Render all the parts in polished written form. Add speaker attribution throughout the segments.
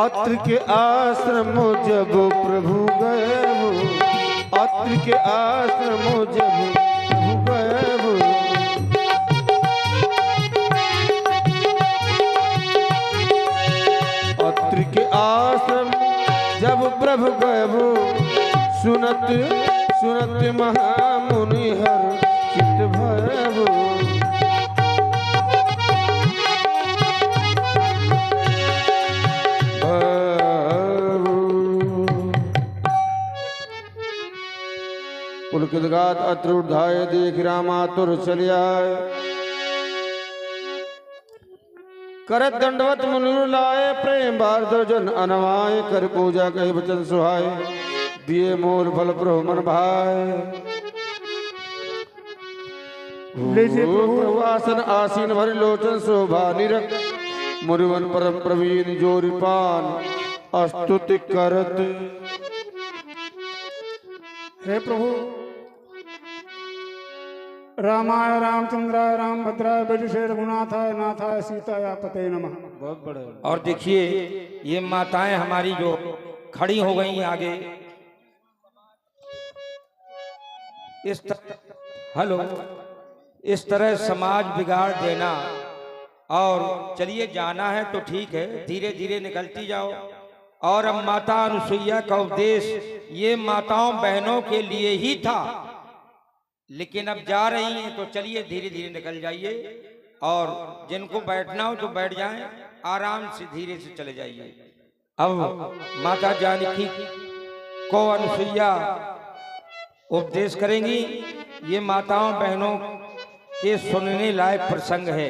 Speaker 1: अत्र के आश्रम जब प्रभु गए वो, अत्र के आश्रम जब प्रभु गए वो, अत्र के आश्रम जब प्रभु गए वो, सुनत सुनत महामुनि हर चित भय वो। पुलकित गात अत्र उठाए देख रामातुर चल आए, करत दंडवत मुनि लाए, प्रेम भारत जन अनवाए, कर पूजा कहे वचन सुहाए, दिए मोर फल प्रभु मन भाए। प्रभु आसन आसीन भर लोचन शोभा निरख, मुरिवन परम प्रवीण जोरिपान स्तुति करत।
Speaker 2: हे प्रभु, रामाय रामचंद्राय रामभद्राय बलिशे रघुनाथाय नाथाय सीताया पते नमः।
Speaker 1: बहुत बड़े।
Speaker 3: और देखिए ये माताएं हमारी जो खड़ी हो गई आगे, इस तरह समाज बिगाड़ देना। और चलिए जाना है तो ठीक है, धीरे धीरे निकलती जाओ। और अब माता अनुसुईया का उपदेश ये माताओं बहनों के लिए ही था, लेकिन अब जा रही हैं तो चलिए धीरे धीरे निकल जाइए, और जिनको बैठना हो तो बैठ जाएं, आराम से धीरे से चले जाइए। अब माता जानकी को अनुसुईया उपदेश करेंगी। ये माताओं बहनों के सुनने लायक प्रसंग है।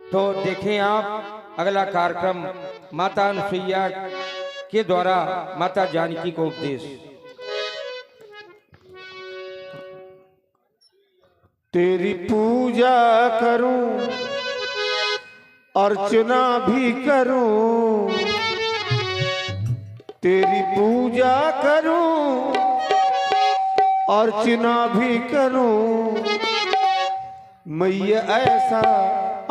Speaker 3: तो देखें आप अगला कार्यक्रम माता अनुसुईया के द्वारा माता जानकी को उपदेश।
Speaker 1: तेरी पूजा करूं, अर्चना भी करूं, तेरी पूजा करूं, अर्चना भी करूं, मैया ऐसा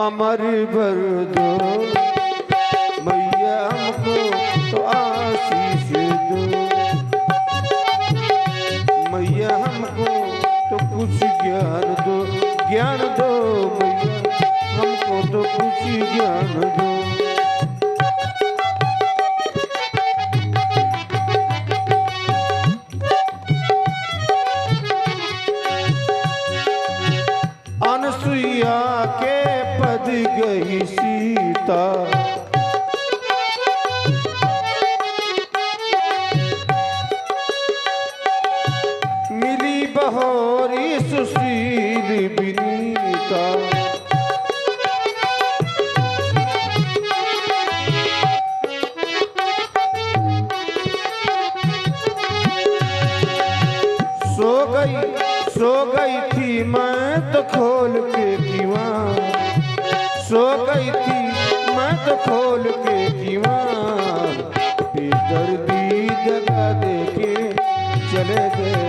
Speaker 1: अमर वर दो, मैया हमको तो आशीष दो, मैया हमको तो कुछ ज्ञान दो, ज्ञान दो मैया हमको तो कुछ ज्ञान दो। अनुसुईया के पद गई सीता, मिली बहोरी सुशील विनीता, सो गई थी मैं तो खोल के दीवान, सो गई थी मैं तो खोल के दीवान, बेदर्दी दगा दे के चले गए,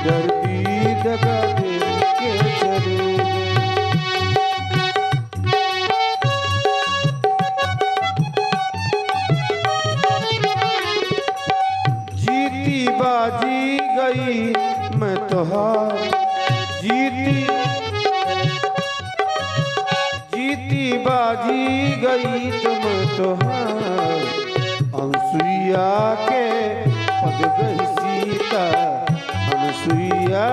Speaker 1: बेदर्दी दगा दे के चले गए। जीती बाजी गई मैं तो हार, जीती बाजी गई तो मैं तो हार, अनुसुईया के पद गई सीता, अनुसुईया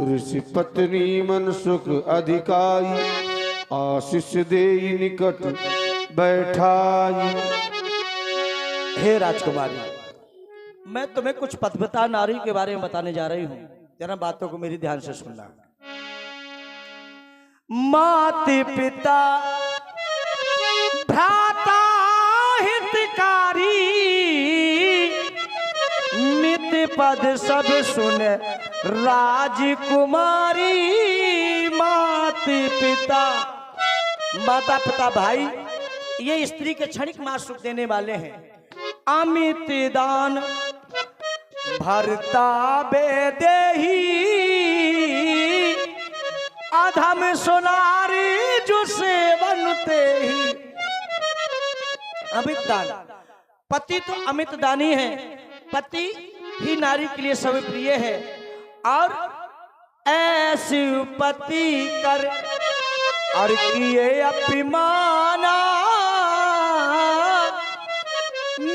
Speaker 1: ऋषि पत्नी मन सुख अधिकारी, आशीष दे निकट बैठाई।
Speaker 4: हे राजकुमारी, मैं तुम्हें कुछ पतिव्रता नारी के बारे में बताने जा रही हूं, जरा बातों को मेरी ध्यान से सुनना। माता पिता भ्राता हितकारी, मित पद सब सुन राजकुमारी। माता पिता भाई ये स्त्री के क्षणिक मां सुख देने वाले हैं। अमित दान भरता बेदेही, आधम सोनारी जो से बनते ही अमित दान। पति तो अमित दानी है, पति ही नारी के लिए सब प्रिय है। और ऐसी पति कर और किए अभिमाना,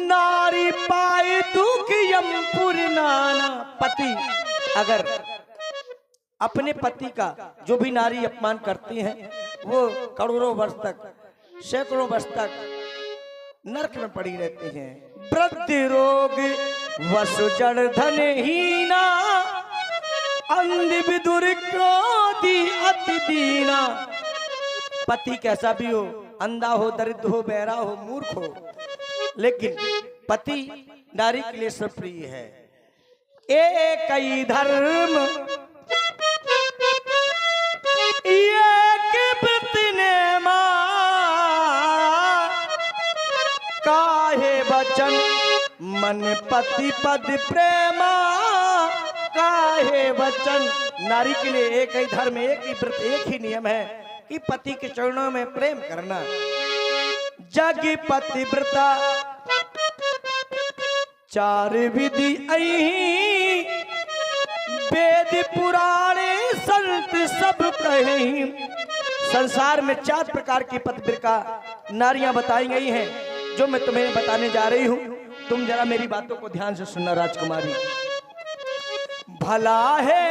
Speaker 4: नारी पाए दुख यमपुर नाना। पति अगर अपने पति का जो भी नारी अपमान करती हैं, वो करोड़ों वर्ष तक, सैकड़ों वर्ष तक नरक में पड़ी रहती हैं। वृद्धि रोग वसु जड़ धन हीना, अंध विदुर क्रोधी अति दीना। पति कैसा भी हो, अंधा हो, दरिद्र हो, बहरा हो, मूर्ख हो, लेकिन पति नारी के लिए सब प्रिय है। एक ही धर्म एक व्रत ने काहे वचन मन पति पद प्रेमा, काहे वचन। नारी के लिए एक ही धर्म, एक ही व्रत, एक ही नियम है कि पति के चरणों में प्रेम करना। जग पतिव्रता चार विधि अहि, वेद पुराणे संत सब कहीं। संसार में 4 प्रकार की पतिव्रता नारियां बताई गई हैं, जो मैं तुम्हें बताने जा रही हूं। तुम जरा मेरी बातों को ध्यान से सुनना राजकुमारी। भला है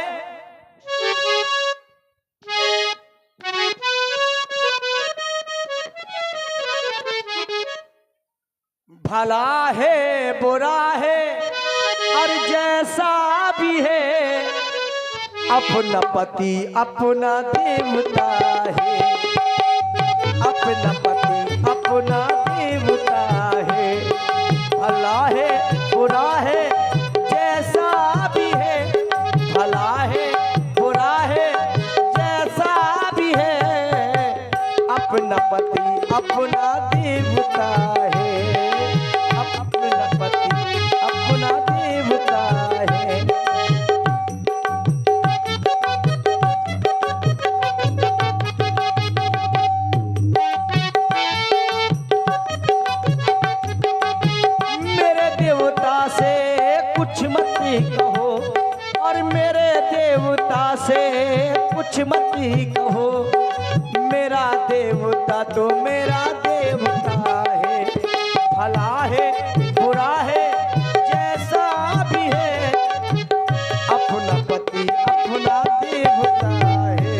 Speaker 4: भला है बुरा है और जैसा भी है, अपना पति अपना देवता है। अपना पति अपना देवता है। भला है बुरा है जैसा भी है, भला है बुरा है जैसा भी है, अपना पति अपना देवता है। अपना पति अपना देवता है। मेरे देवता से कुछ मत कहो, और मेरे देवता से कुछ मत कहो। मेरा देवता तो मेरा देवता है। भला है बुरा है जैसा भी है, अपना पति अपना देवता है।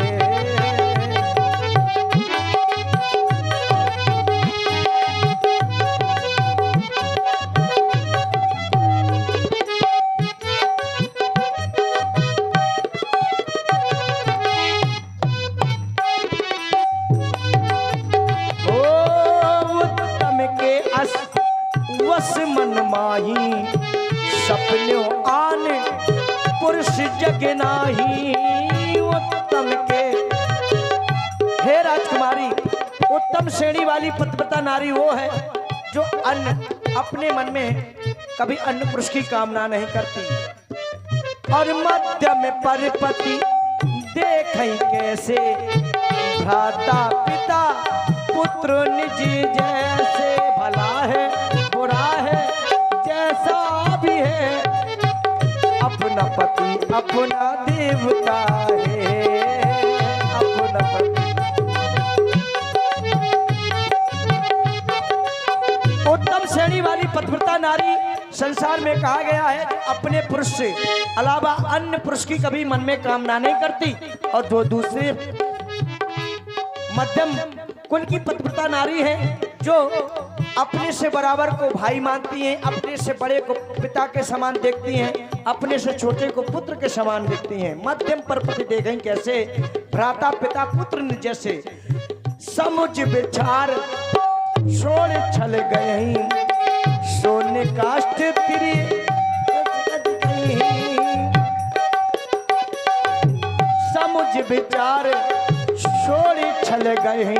Speaker 4: वस मन माही, सपनों आन पुरुष जग नाही। उत्तम के हे राजकुमारी, उत्तम श्रेणी वाली पतिव्रता नारी वो है जो अन्न अपने मन में कभी अन्य पुरुष की कामना नहीं करती। और मध्यम परपति देखें कैसे, भ्राता पिता पुत्र निज जैसे। भला है बुरा है जैसा भी है, अपना पति अपना देवता है। अपना पति उत्तम श्रेणी वाली पतिव्रता नारी संसार में कहा गया है, अपने पुरुष से अलावा अन्य पुरुष की कभी मन में कामना नहीं करती। और जो दूसरे मध्यम कुल की पतिव्रता नारी है, जो अपने से बराबर को भाई मानती हैं, अपने से बड़े को पिता के समान देखती हैं, अपने से छोटे को पुत्र के समान देखती हैं। मध्यम पर पति देखें कैसे, भ्राता पिता पुत्र जैसे। समुझ विचार छोड़ छल गए, सोने काष्ठ तिरी समुझ विचार छोड़ छल गए,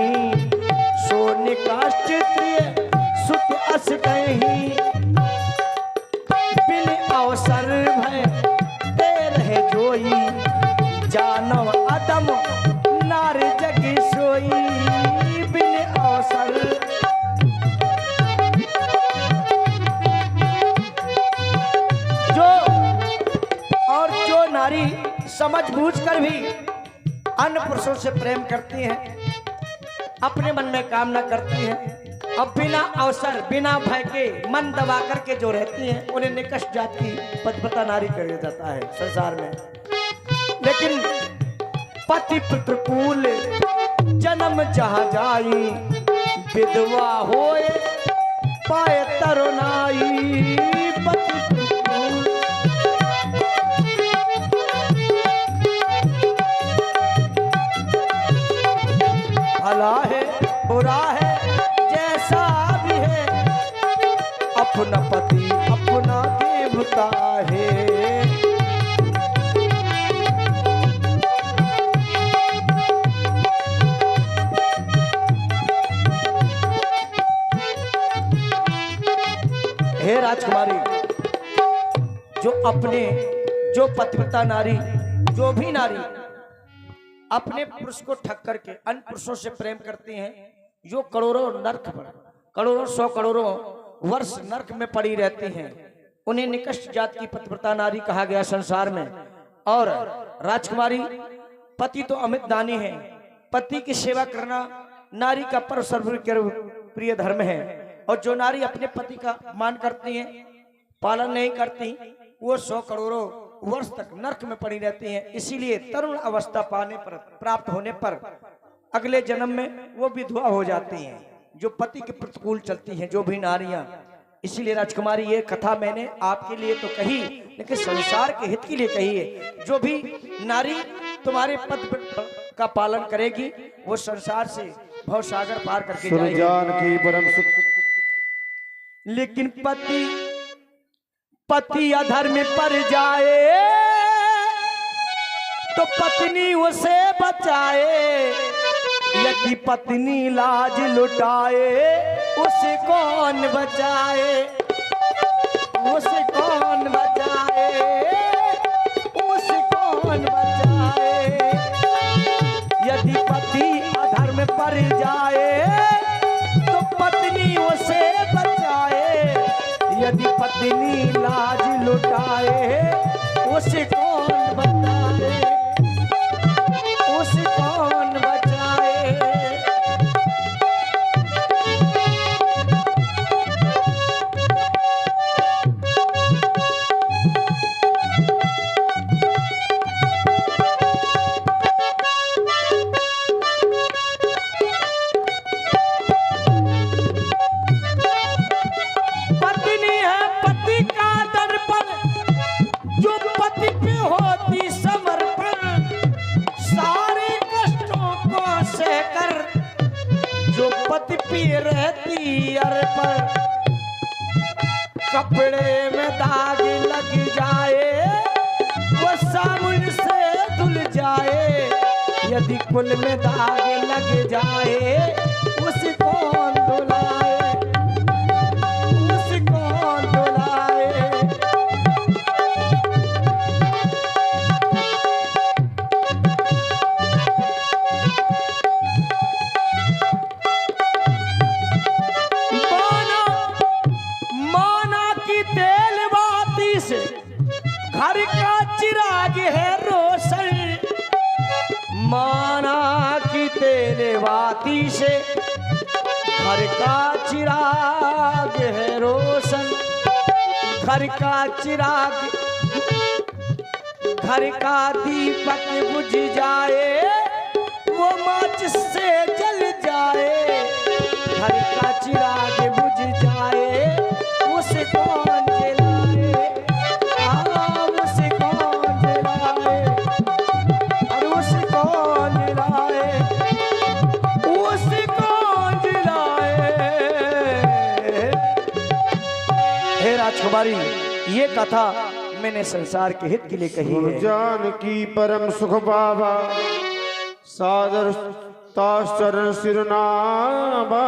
Speaker 4: सोने काष्ठ तिरी सुत अस कहीं। बिन अवसर भय दे रहे जोई, जानव अदम समझबूझ कर भी अन्य पुरुषों से प्रेम करती हैं, अपने मन में कामना करती हैं, अब बिना अवसर बिना भय के मन दबा करके जो रहती हैं उन्हें निकृष्ट जात की पतिव्रता नारी कर दिया जाता है संसार में। लेकिन पति प्रतिकूल जन्म जहाँ जाई, विधवा होए पाए तरुणाई। पति प्रतिकूल भला है बुरा है जैसा भी है, अपना पति अपना देवता है। हे राजकुमारी, जो पतिव्रता नारी, जो भी नारी अपने पुरुष को ठग करके अन्य पुरुषों से प्रेम करती हैं, जो करोड़ों नर्क पर, करोड़ों सौ करोड़ों वर्ष नर्क में पड़ी रहती हैं, उन्हें निकृष्ट जात की पतिव्रता नारी कहा गया संसार में। और राजकुमारी, पति तो अमित दानी है, पति की सेवा करना नारी का परम सर्वप्रिय धर्म है। और जो नारी अपने पति का मान करती है, पालन नहीं करती, वो 100 करोड़ों वर्ष तक नरक में पड़ी रहती हैं। इसीलिए तरुण अवस्था पाने पर, प्राप्त होने पर अगले जन्म में वो विधवा हो जाती हैं, जो पति के प्रतिकूल चलती हैं, जो भी नारियां। इसीलिए राजकुमारी, ये कथा मैंने आपके लिए तो कही, लेकिन संसार के हित के लिए कही है। जो भी नारी तुम्हारे पद का पालन करेगी, वो संसार से भव सागर पार करके जाएगी।
Speaker 1: सुरजान की परम सुख।
Speaker 4: लेकिन पति अधर्म पर जाए तो पत्नी उसे बचाए, यदि पत्नी लाज लुटाए उसे कौन बचाए, उसे कौन बचाए, उसे कौन बचाए। यदि पति अधर्म पर जाए तो पत्नी उसे बचाए, यदि पत्नी लाज लुटाए उसे कौन बचाए, उसे कौन बचाए। रहती अर्पण, कपड़े में दाग लग जाए वो साबुन से धुल जाए, यदि कुल में दाग लग जाए उसे कौन धुलाए, उसे कौन धुलाए। घर का चिराग है रोशन, माना की तेरे बाती से घर का चिराग है रोशन। घर का चिराग, घर का दीपक बुझ जाए वो माचिस से जल जाए, घर का चिराग बुझ जाए उसे कौन जलाए, उसे कौन जलाए, और उसे कौन जलाए, उसे कौन जलाए। हे राजकुमारी, ये कथा मैंने संसार के हित के लिए कही है।
Speaker 1: जान की परम सुख बाबा सादर ताश चरण सिरनावा।